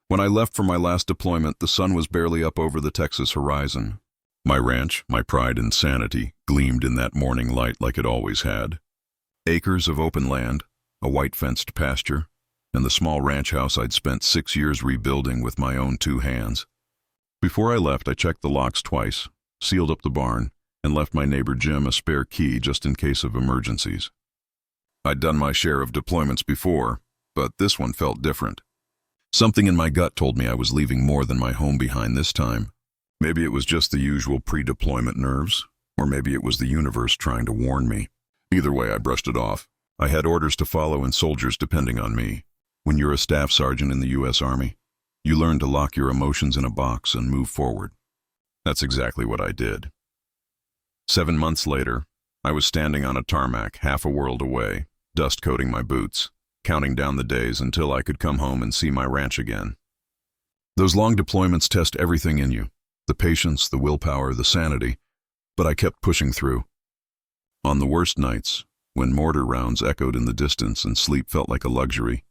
When I left for my last deployment, the sun was barely up over the Texas horizon. My ranch, my pride and sanity, gleamed in that morning light like it always had. Acres of open land, a white-fenced pasture, and the small ranch house I'd spent 6 years rebuilding with my own 2 hands. Before I left, I checked the locks twice, sealed up the barn, and left my neighbor Jim a spare key just in case of emergencies. I'd done my share of deployments before, but this one felt different. Something in my gut told me I was leaving more than my home behind this time. Maybe it was just the usual pre-deployment nerves, or maybe it was the universe trying to warn me. Either way, I brushed it off. I had orders to follow and soldiers depending on me. When you're a staff sergeant in the U.S. Army, you learn to lock your emotions in a box and move forward. That's exactly what I did. 7 months later, I was standing on a tarmac half a world away, dust coating my boots, counting down the days until I could come home and see my ranch again. Those long deployments test everything in you, the patience, the willpower, the sanity, but I kept pushing through. On the worst nights, when mortar rounds echoed in the distance and sleep felt like a luxury,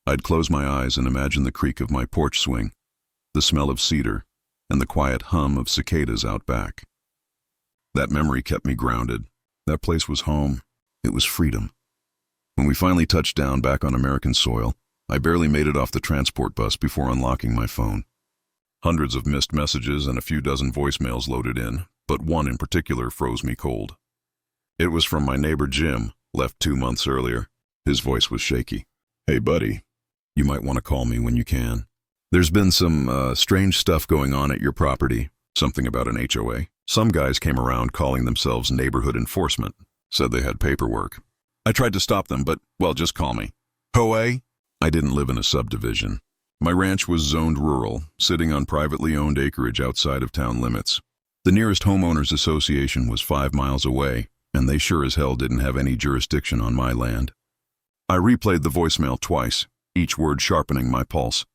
I'd close my eyes and imagine the creak of my porch swing, the smell of cedar, and the quiet hum of cicadas out back. That memory kept me grounded. That place was home. It was freedom. When we finally touched down back on American soil, I barely made it off the transport bus before unlocking my phone. Hundreds of missed messages and a few dozen voicemails loaded in, but one in particular froze me cold. It was from my neighbor Jim, left 2 months earlier. His voice was shaky. "Hey buddy, you might want to call me when you can. There's been some strange stuff going on at your property, something about an HOA. Some guys came around calling themselves neighborhood enforcement, said they had paperwork. I tried to stop them, but, well, just call me HOA." I didn't live in a subdivision. My ranch was zoned rural, sitting on privately owned acreage outside of town limits. The nearest homeowners association was 5 miles away, and they sure as hell didn't have any jurisdiction on my land. I replayed the voicemail twice, each word sharpening my pulse.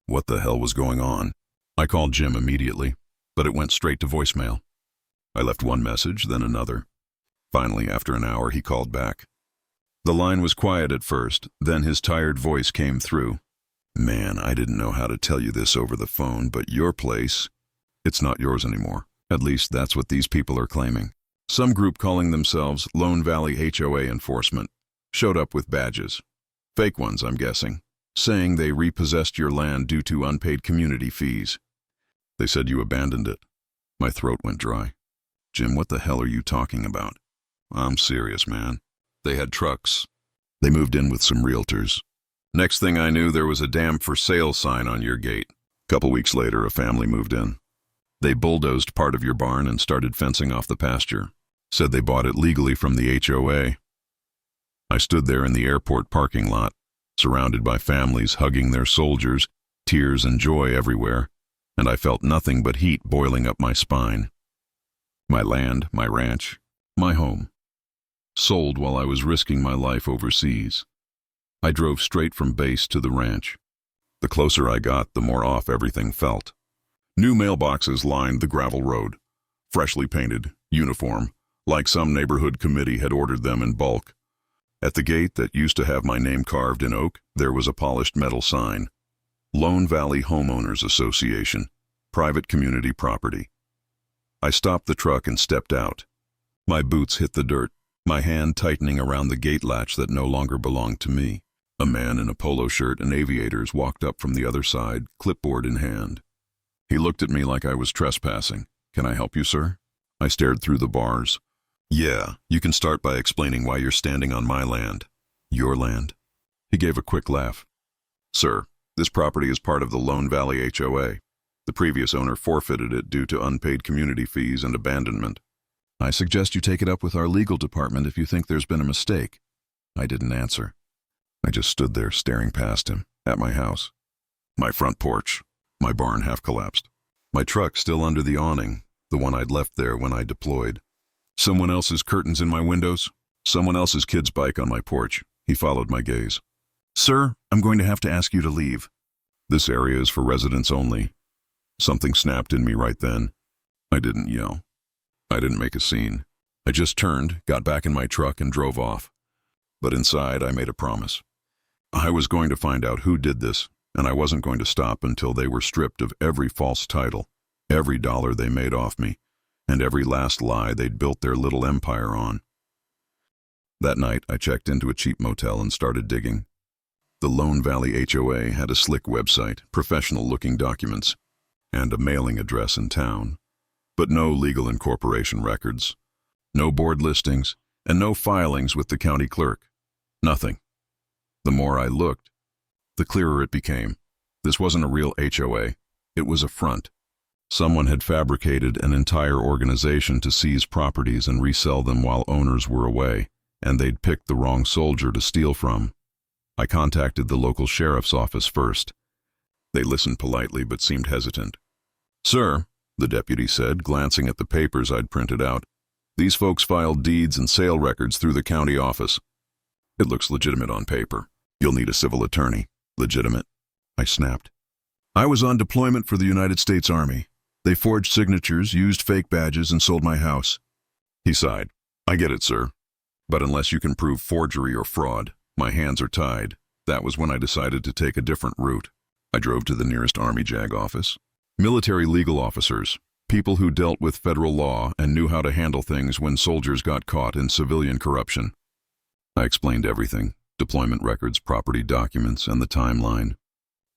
What the hell was going on? I called Jim immediately, but it went straight to voicemail. I left one message, then another. Finally, after an hour, he called back. The line was quiet at first, then his tired voice came through. "Man, I didn't know how to tell you this over the phone, but your place, it's not yours anymore. At least that's what these people are claiming. Some group calling themselves Lone Valley HOA Enforcement showed up with badges. Fake ones, I'm guessing, saying they repossessed your land due to unpaid community fees. They said you abandoned it." My throat went dry. "Jim, what the hell are you talking about?" "I'm serious, man. They had trucks. They moved in with some realtors. Next thing I knew, there was a damn for sale sign on your gate. Couple weeks later, a family moved in. They bulldozed part of your barn and started fencing off the pasture. Said they bought it legally from the HOA. I stood there in the airport parking lot, surrounded by families hugging their soldiers, tears and joy everywhere, and I felt nothing but heat boiling up my spine. My land, my ranch, my home. Sold while I was risking my life overseas. I drove straight from base to the ranch. The closer I got, the more off everything felt. New mailboxes lined the gravel road, freshly painted, uniform, like some neighborhood committee had ordered them in bulk. At the gate that used to have my name carved in oak, there was a polished metal sign. Lone Valley Homeowners Association, private community property. I stopped the truck and stepped out. My boots hit the dirt, my hand tightening around the gate latch that no longer belonged to me. A man in a polo shirt and aviators walked up from the other side, clipboard in hand. He looked at me like I was trespassing. "Can I help you, sir?" I stared through the bars. "Yeah, you can start by explaining why you're standing on my land." "Your land?" He gave a quick laugh. "Sir, this property is part of the Lone Valley HOA. The previous owner forfeited it due to unpaid community fees and abandonment. I suggest you take it up with our legal department if you think there's been a mistake." I didn't answer. I just stood there staring past him, at my house. My front porch, my barn half collapsed. My truck still under the awning, the one I'd left there when I deployed. Someone else's curtains in my windows, someone else's kid's bike on my porch. He followed my gaze. "Sir, I'm going to have to ask you to leave. This area is for residents only." Something snapped in me right then. I didn't yell. I didn't make a scene. I just turned, got back in my truck, and drove off. But inside, I made a promise. I was going to find out who did this, and I wasn't going to stop until they were stripped of every false title, every dollar they made off me, and every last lie they'd built their little empire on. That night, I checked into a cheap motel and started digging. The Lone Valley HOA had a slick website, professional-looking documents, and a mailing address in town, but no legal incorporation records, no board listings, and no filings with the county clerk. Nothing. The more I looked, the clearer it became. This wasn't a real HOA. It was a front. Someone had fabricated an entire organization to seize properties and resell them while owners were away, and they'd picked the wrong soldier to steal from. I contacted the local sheriff's office first. They listened politely but seemed hesitant. "Sir," the deputy said, glancing at the papers I'd printed out, "these folks filed deeds and sale records through the county office. It looks legitimate on paper. You'll need a civil attorney." "Legitimate?" I snapped. "I was on deployment for the United States Army. They forged signatures, used fake badges, and sold my house." He sighed. "I get it, sir. But unless you can prove forgery or fraud, my hands are tied." That was when I decided to take a different route. I drove to the nearest Army JAG office. Military legal officers, people who dealt with federal law and knew how to handle things when soldiers got caught in civilian corruption. I explained everything: deployment records, property documents, and the timeline.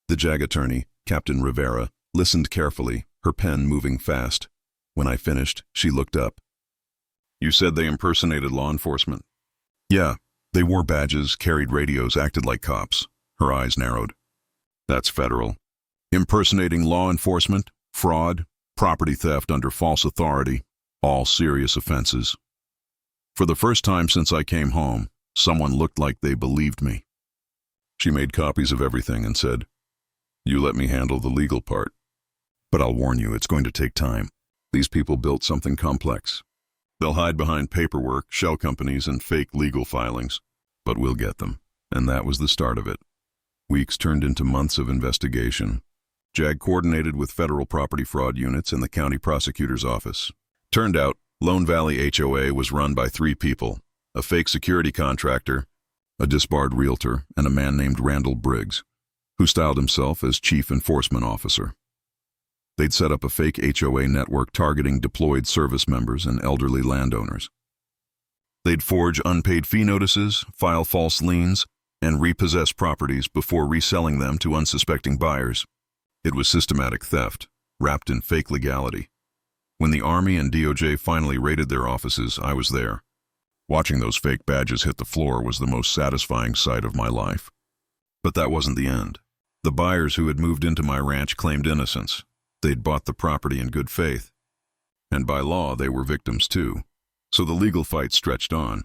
The JAG attorney, Captain Rivera, listened carefully, her pen moving fast. When I finished, she looked up. "You said they impersonated law enforcement?" "Yeah, they wore badges, carried radios, acted like cops." Her eyes narrowed. "That's federal. Impersonating law enforcement, fraud, property theft under false authority, all serious offenses. For the first time since I came home, someone looked like they believed me." She made copies of everything and said, "You let me handle the legal part. But I'll warn you, it's going to take time. These people built something complex. They'll hide behind paperwork, shell companies, and fake legal filings. But we'll get them." And that was the start of it. Weeks turned into months of investigation. JAG coordinated with federal property fraud units in the county prosecutor's office. Turned out, Lone Valley HOA was run by 3 people: a fake security contractor, a disbarred realtor, and a man named Randall Briggs, who styled himself as Chief Enforcement Officer. They'd set up a fake HOA network targeting deployed service members and elderly landowners. They'd forge unpaid fee notices, file false liens, and repossess properties before reselling them to unsuspecting buyers. It was systematic theft, wrapped in fake legality. When the Army and DOJ finally raided their offices, I was there. Watching those fake badges hit the floor was the most satisfying sight of my life. But that wasn't the end. The buyers who had moved into my ranch claimed innocence. They'd bought the property in good faith. And by law, they were victims too. So the legal fight stretched on.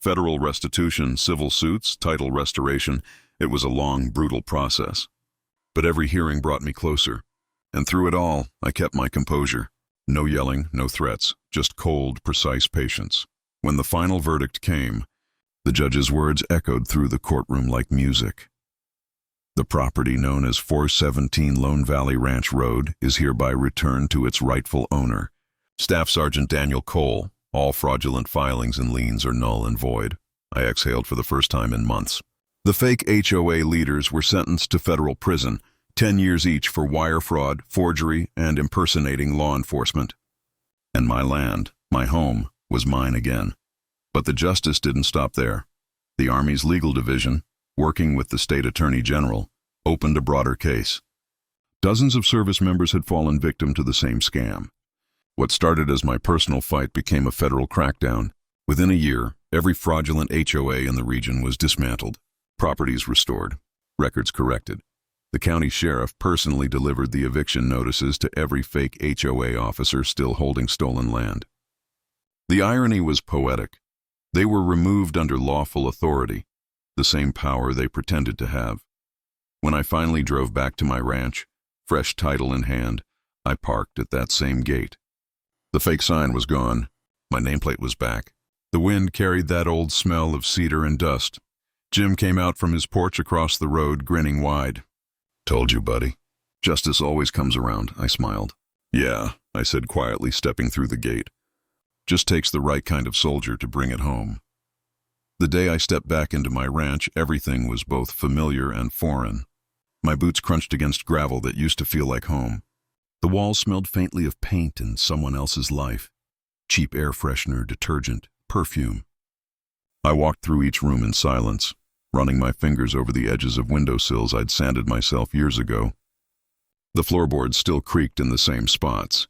Federal restitution, civil suits, title restoration. It was a long, brutal process. But every hearing brought me closer. And through it all, I kept my composure. No yelling, no threats, just cold, precise patience. When the final verdict came, the judge's words echoed through the courtroom like music. "The property known as 417 Lone Valley Ranch Road is hereby returned to its rightful owner, Staff Sergeant Daniel Cole. All fraudulent filings and liens are null and void." I exhaled for the first time in months. The fake HOA leaders were sentenced to federal prison, 10 years each for wire fraud, forgery, and impersonating law enforcement. And my land, my home, was mine again. But the justice didn't stop there. The Army's legal division, working with the state attorney general, opened a broader case. Dozens of service members had fallen victim to the same scam. What started as my personal fight became a federal crackdown. Within a year, every fraudulent HOA in the region was dismantled, properties restored, records corrected. The county sheriff personally delivered the eviction notices to every fake HOA officer still holding stolen land. The irony was poetic. They were removed under lawful authority, the same power they pretended to have. When I finally drove back to my ranch, fresh title in hand, I parked at that same gate. The fake sign was gone. My nameplate was back. The wind carried that old smell of cedar and dust. Jim came out from his porch across the road, grinning wide. "Told you, buddy. Justice always comes around," I smiled. "Yeah," I said quietly, stepping through the gate. "Just takes the right kind of soldier to bring it home." The day I stepped back into my ranch, everything was both familiar and foreign. My boots crunched against gravel that used to feel like home. The walls smelled faintly of paint and someone else's life. Cheap air freshener, detergent, perfume. I walked through each room in silence, running my fingers over the edges of windowsills I'd sanded myself years ago. The floorboards still creaked in the same spots.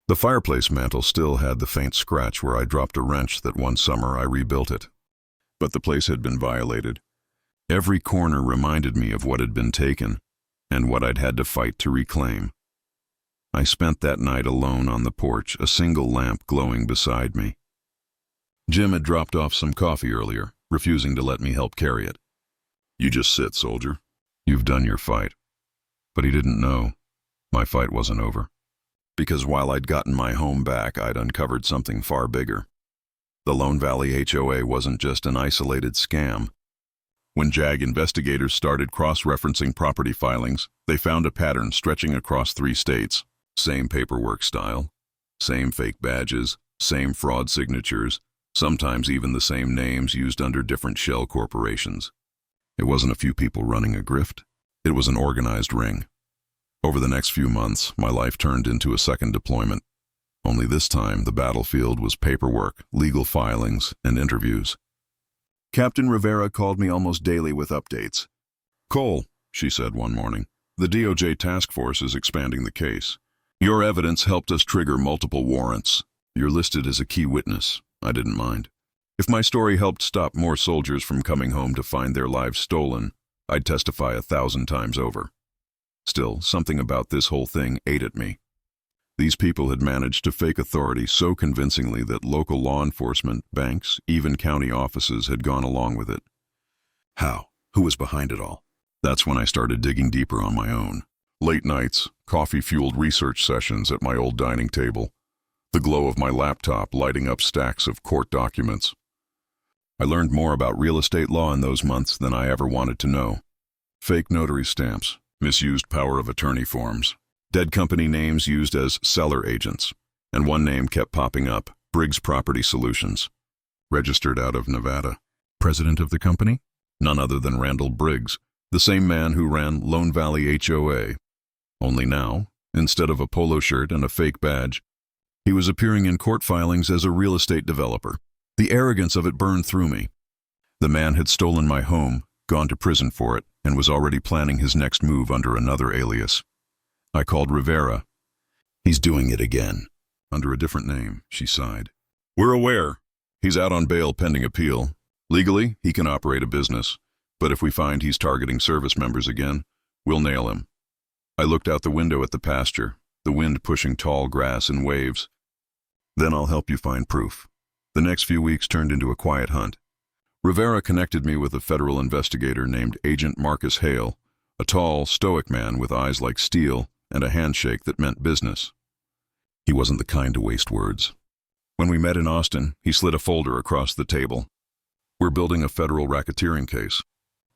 The fireplace mantel still had the faint scratch where I dropped a wrench that one summer I rebuilt it. But the place had been violated. Every corner reminded me of what had been taken, and what I'd had to fight to reclaim. I spent that night alone on the porch, a single lamp glowing beside me. Jim had dropped off some coffee earlier, refusing to let me help carry it. "You just sit, soldier. You've done your fight." But he didn't know. My fight wasn't over. Because while I'd gotten my home back, I'd uncovered something far bigger. The Lone Valley HOA wasn't just an isolated scam. When JAG investigators started cross-referencing property filings, they found a pattern stretching across 3 states. Same paperwork style, same fake badges, same fraud signatures, sometimes even the same names used under different shell corporations. It wasn't a few people running a grift. It was an organized ring. Over the next few months, my life turned into a second deployment. Only this time, the battlefield was paperwork, legal filings, and interviews. Captain Rivera called me almost daily with updates. "Cole," she said one morning, "the DOJ task force is expanding the case. Your evidence helped us trigger multiple warrants. You're listed as a key witness." I didn't mind. If my story helped stop more soldiers from coming home to find their lives stolen, I'd testify 1,000 times over. Still, something about this whole thing ate at me. These people had managed to fake authority so convincingly that local law enforcement, banks, even county offices had gone along with it. How? Who was behind it all? That's when I started digging deeper on my own. Late nights, coffee-fueled research sessions at my old dining table, the glow of my laptop lighting up stacks of court documents. I learned more about real estate law in those months than I ever wanted to know. Fake notary stamps, misused power of attorney forms, dead company names used as seller agents, and one name kept popping up, Briggs Property Solutions. Registered out of Nevada. President of the company? None other than Randall Briggs, the same man who ran Lone Valley HOA. Only now, instead of a polo shirt and a fake badge, he was appearing in court filings as a real estate developer. The arrogance of it burned through me. The man had stolen my home, gone to prison for it, and was already planning his next move under another alias. I called Rivera. "He's doing it again." "Under a different name," she sighed. "We're aware. He's out on bail pending appeal. Legally, he can operate a business, but if we find he's targeting service members again, we'll nail him." I looked out the window at the pasture, the wind pushing tall grass in waves. "Then I'll help you find proof." The next few weeks turned into a quiet hunt. Rivera connected me with a federal investigator named Agent Marcus Hale, a tall, stoic man with eyes like steel and a handshake that meant business. He wasn't the kind to waste words. When we met in Austin, he slid a folder across the table. "We're building a federal racketeering case.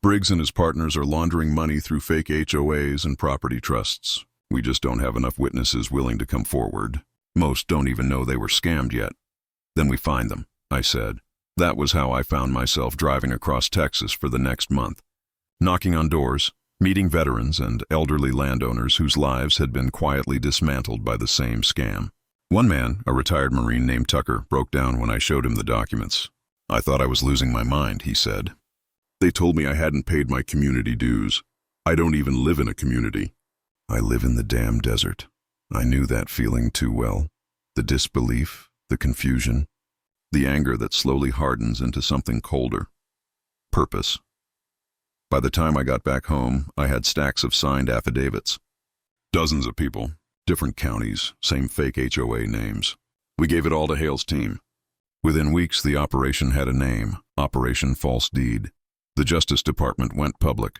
Briggs and his partners are laundering money through fake HOAs and property trusts. We just don't have enough witnesses willing to come forward. Most don't even know they were scammed yet. Then we find them," I said. That was how I found myself driving across Texas for the next month, knocking on doors, meeting veterans and elderly landowners whose lives had been quietly dismantled by the same scam. One man, a retired Marine named Tucker, broke down when I showed him the documents. "I thought I was losing my mind," he said. "They told me I hadn't paid my community dues. I don't even live in a community. I live in the damn desert." I knew that feeling too well. The disbelief, the confusion, the anger that slowly hardens into something colder. Purpose. By the time I got back home, I had stacks of signed affidavits. Dozens of people, different counties, same fake HOA names. We gave it all to Hale's team. Within weeks, the operation had a name, Operation False Deed. The Justice Department went public.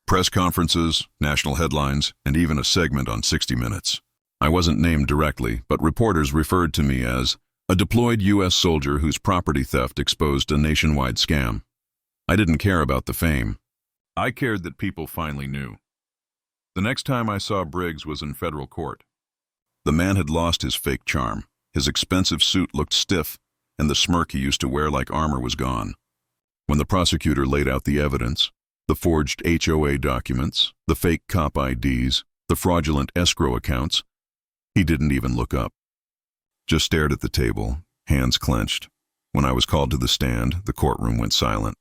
Press conferences, national headlines, and even a segment on 60 Minutes. I wasn't named directly, but reporters referred to me as a deployed U.S. soldier whose property theft exposed a nationwide scam. I didn't care about the fame. I cared that people finally knew. The next time I saw Briggs was in federal court. The man had lost his fake charm. His expensive suit looked stiff, and the smirk he used to wear like armor was gone. When the prosecutor laid out the evidence, The forged HOA documents, the fake cop IDs, the fraudulent escrow accounts. He didn't even look up. Just stared at the table, hands clenched. When I was called to the stand, the courtroom went silent.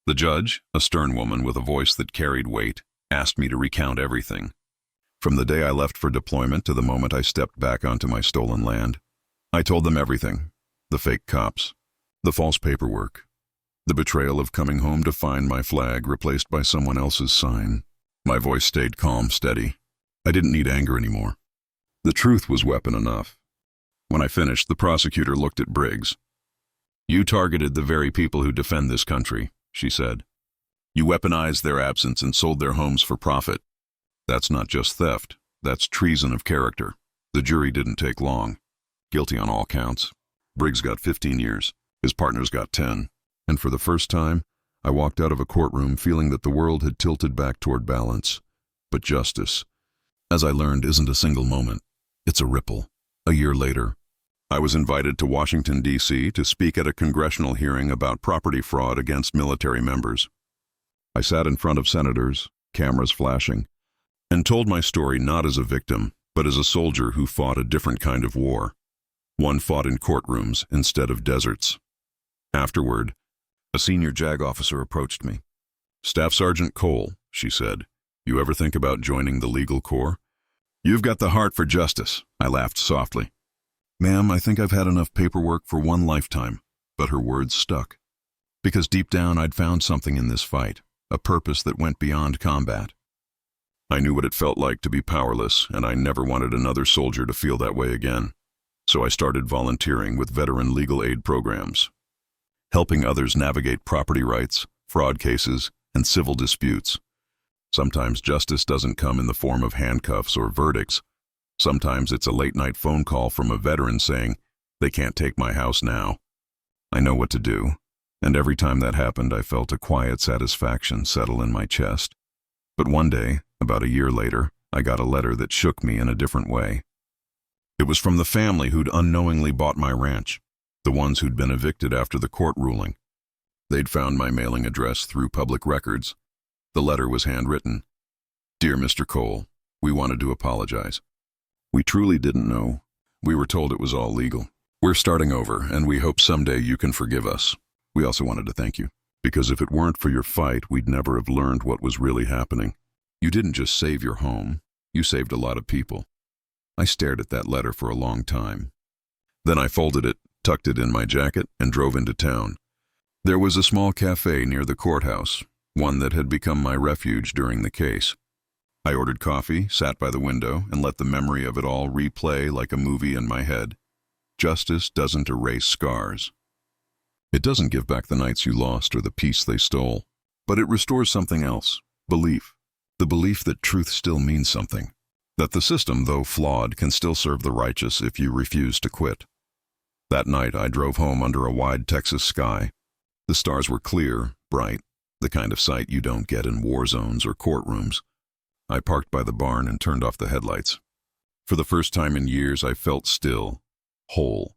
The judge, a stern woman with a voice that carried weight, asked me to recount everything. From the day I left for deployment to the moment I stepped back onto my stolen land. I told them everything. The fake cops, the false paperwork, the betrayal of coming home to find my flag replaced by someone else's sign. My voice stayed calm, steady. I didn't need anger anymore. The truth was weapon enough. When I finished, the prosecutor looked at Briggs. "You targeted the very people who defend this country," she said. "You weaponized their absence and sold their homes for profit. That's not just theft, that's treason of character." The jury didn't take long. Guilty on all counts. Briggs got 15 years. His partners got 10. And for the first time, I walked out of a courtroom feeling that the world had tilted back toward balance. But justice, as I learned, isn't a single moment. It's a ripple. A year later, I was invited to Washington, D.C. to speak at a congressional hearing about property fraud against military members. I sat in front of senators, cameras flashing, and told my story not as a victim, but as a soldier who fought a different kind of war. One fought in courtrooms instead of deserts. Afterward, a senior JAG officer approached me. "Staff Sergeant Cole," she said, "you ever think about joining the legal corps?" "You've got the heart for justice," I laughed softly. "Ma'am, I think I've had enough paperwork for one lifetime." But her words stuck. Because deep down I'd found something in this fight, a purpose that went beyond combat. I knew what it felt like to be powerless, and I never wanted another soldier to feel that way again. So I started volunteering with veteran legal aid programs, helping others navigate property rights, fraud cases, and civil disputes. Sometimes justice doesn't come in the form of handcuffs or verdicts. Sometimes it's a late-night phone call from a veteran saying, "They can't take my house now." I know what to do, and every time that happened I felt a quiet satisfaction settle in my chest. But one day, about a year later, I got a letter that shook me in a different way. It was from the family who'd unknowingly bought my ranch, the ones who'd been evicted after the court ruling. They'd found my mailing address through public records. The letter was handwritten. "Dear Mr. Cole, we wanted to apologize. We truly didn't know. We were told it was all legal. We're starting over, and we hope someday you can forgive us. We also wanted to thank you, because if it weren't for your fight, we'd never have learned what was really happening. You didn't just save your home, you saved a lot of people." I stared at that letter for a long time. Then I folded it, tucked it in my jacket, and drove into town. There was a small cafe near the courthouse, one that had become my refuge during the case. I ordered coffee, sat by the window, and let the memory of it all replay like a movie in my head. Justice doesn't erase scars. It doesn't give back the nights you lost or the peace they stole, but it restores something else, belief. The belief that truth still means something. That the system, though flawed, can still serve the righteous if you refuse to quit. That night I drove home under a wide Texas sky. The stars were clear, bright, the kind of sight you don't get in war zones or courtrooms. I parked by the barn and turned off the headlights. For the first time in years I felt still, whole.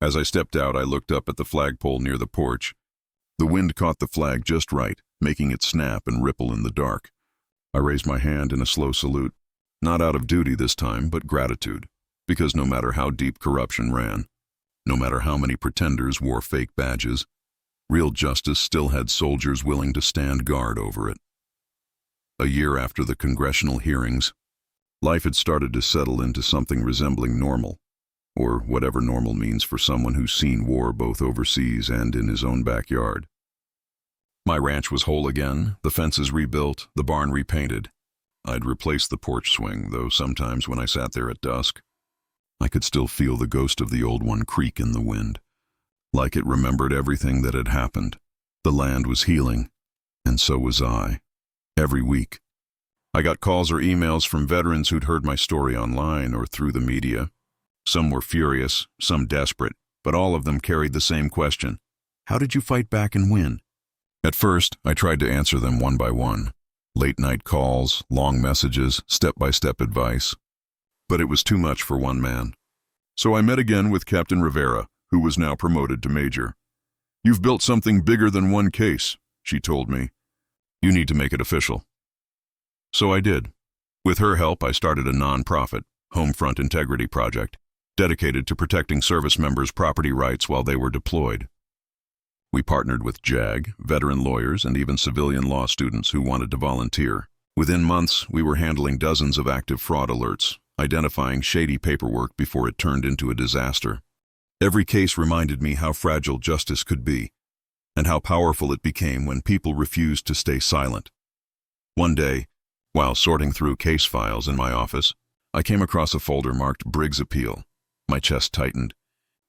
As I stepped out, I looked up at the flagpole near the porch. The wind caught the flag just right, making it snap and ripple in the dark. I raised my hand in a slow salute. Not out of duty this time, but gratitude, because no matter how deep corruption ran, no matter how many pretenders wore fake badges, real justice still had soldiers willing to stand guard over it. A year after the congressional hearings, life had started to settle into something resembling normal, or whatever normal means for someone who's seen war both overseas and in his own backyard. My ranch was whole again, the fences rebuilt, the barn repainted. I'd replaced the porch swing, though sometimes when I sat there at dusk, I could still feel the ghost of the old one creak in the wind, like it remembered everything that had happened. The land was healing, and so was I. Every week, I got calls or emails from veterans who'd heard my story online or through the media. Some were furious, some desperate, but all of them carried the same question. How did you fight back and win? At first, I tried to answer them one by one. Late-night calls, long messages, step-by-step advice. But it was too much for one man. So I met again with Captain Rivera, who was now promoted to major. "You've built something bigger than one case," she told me. You need to make it official." So I did. With her help, I started a non-profit, Homefront Integrity Project, dedicated to protecting service members' property rights while they were deployed. We partnered with JAG, veteran lawyers, and even civilian law students who wanted to volunteer. Within months, we were handling dozens of active fraud alerts, identifying shady paperwork before it turned into a disaster. Every case reminded me how fragile justice could be, and how powerful it became when people refused to stay silent. One day, while sorting through case files in my office, I came across a folder marked Briggs Appeal. My chest tightened.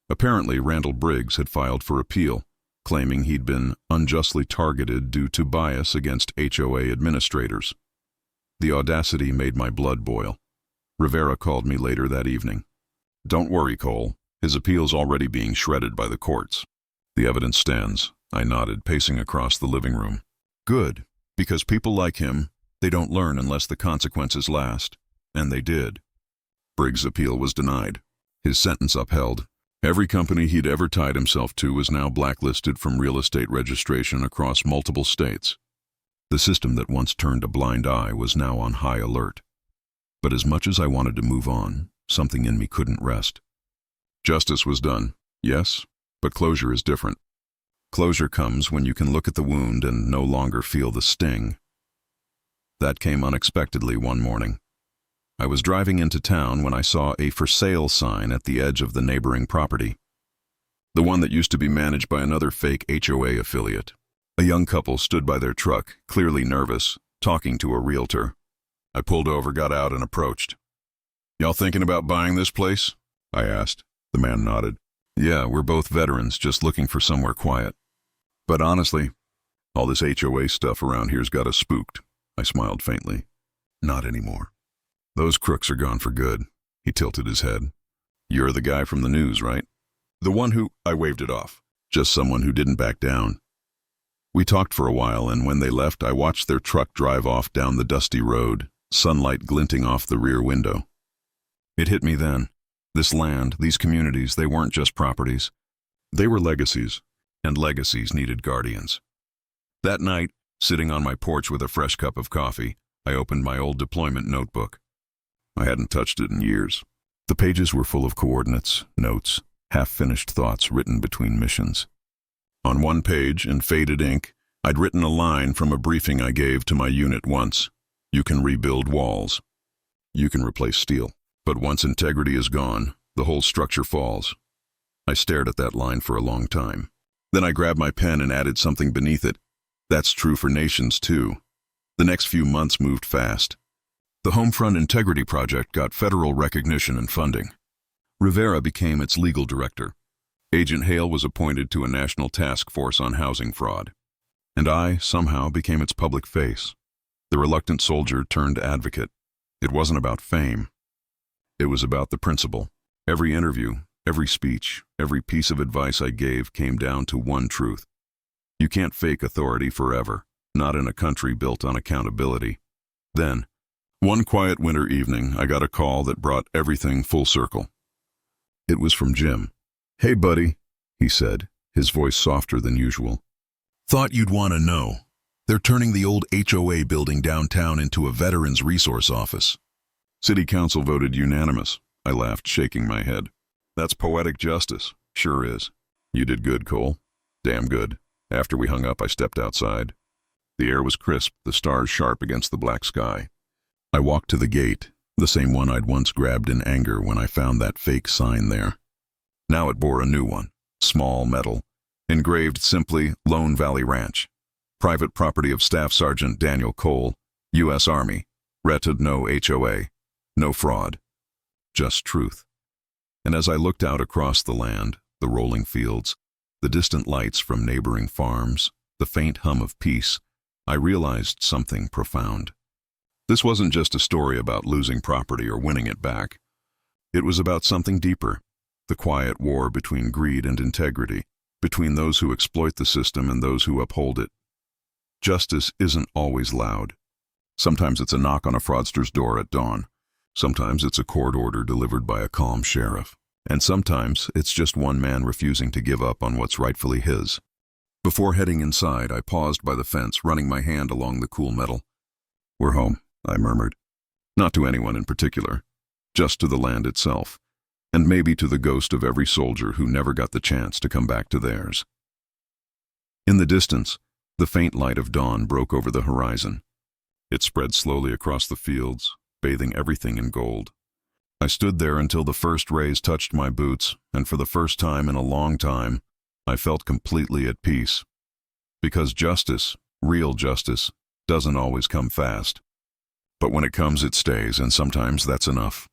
Apparently, Randall Briggs had filed for appeal, claiming he'd been unjustly targeted due to bias against HOA administrators. The audacity made my blood boil. Rivera called me later that evening. "Don't worry, Cole. His appeal's already being shredded by the courts." "The evidence stands," I nodded, pacing across the living room. "Good, because people like him, they don't learn unless the consequences last." And they did. Briggs' appeal was denied. His sentence upheld. Every company he'd ever tied himself to was now blacklisted from real estate registration across multiple states. The system that once turned a blind eye was now on high alert. But as much as I wanted to move on, something in me couldn't rest. Justice was done, yes, but closure is different. Closure comes when you can look at the wound and no longer feel the sting. That came unexpectedly one morning. I was driving into town when I saw a for sale sign at the edge of the neighboring property. The one that used to be managed by another fake HOA affiliate. A young couple stood by their truck, clearly nervous, talking to a realtor. I pulled over, got out, and approached. "Y'all thinking about buying this place?" I asked. The man nodded. "Yeah, we're both veterans, just looking for somewhere quiet. But honestly, all this HOA stuff around here's got us spooked." I smiled faintly. "Not anymore. Those crooks are gone for good." He tilted his head. "You're the guy from the news, right?" "The one who—" I waved it off. "Just someone who didn't back down." We talked for a while, and when they left, I watched their truck drive off down the dusty road, sunlight glinting off the rear window. It hit me then. This land, these communities, they weren't just properties. They were legacies, and legacies needed guardians. That night, sitting on my porch with a fresh cup of coffee, I opened my old deployment notebook. I hadn't touched it in years. The pages were full of coordinates, notes, half-finished thoughts written between missions. On one page, in faded ink, I'd written a line from a briefing I gave to my unit once. "You can rebuild walls. You can replace steel. But once integrity is gone, the whole structure falls." I stared at that line for a long time. Then I grabbed my pen and added something beneath it. "That's true for nations, too." The next few months moved fast. The Homefront Integrity Project got federal recognition and funding. Rivera became its legal director. Agent Hale was appointed to a national task force on housing fraud. And I, somehow, became its public face. The reluctant soldier turned advocate. It wasn't about fame. It was about the principle. Every interview, every speech, every piece of advice I gave came down to one truth. You can't fake authority forever, not in a country built on accountability. Then, one quiet winter evening, I got a call that brought everything full circle. It was from Jim. "Hey, buddy," he said, his voice softer than usual. "Thought you'd want to know. They're turning the old HOA building downtown into a veterans resource office." City Council voted unanimous. I laughed, shaking my head. "That's poetic justice." "Sure is." "You did good, Cole." "Damn good." After we hung up, I stepped outside. The air was crisp, the stars sharp against the black sky. I walked to the gate, the same one I'd once grabbed in anger when I found that fake sign there. Now it bore a new one, small metal, engraved simply Lone Valley Ranch. Private property of Staff Sergeant Daniel Cole, U.S. Army. Rated no HOA. No fraud. Just truth. And as I looked out across the land, the rolling fields, the distant lights from neighboring farms, the faint hum of peace, I realized something profound. This wasn't just a story about losing property or winning it back. It was about something deeper. The quiet war between greed and integrity, between those who exploit the system and those who uphold it. Justice isn't always loud. Sometimes it's a knock on a fraudster's door at dawn. Sometimes it's a court order delivered by a calm sheriff. And sometimes it's just one man refusing to give up on what's rightfully his. Before heading inside, I paused by the fence, running my hand along the cool metal. "We're home," I murmured. Not to anyone in particular, just to the land itself, and maybe to the ghost of every soldier who never got the chance to come back to theirs. In the distance, the faint light of dawn broke over the horizon. It spread slowly across the fields, bathing everything in gold. I stood there until the first rays touched my boots, and for the first time in a long time, I felt completely at peace. Because justice, real justice, doesn't always come fast. But when it comes, it stays, and sometimes that's enough.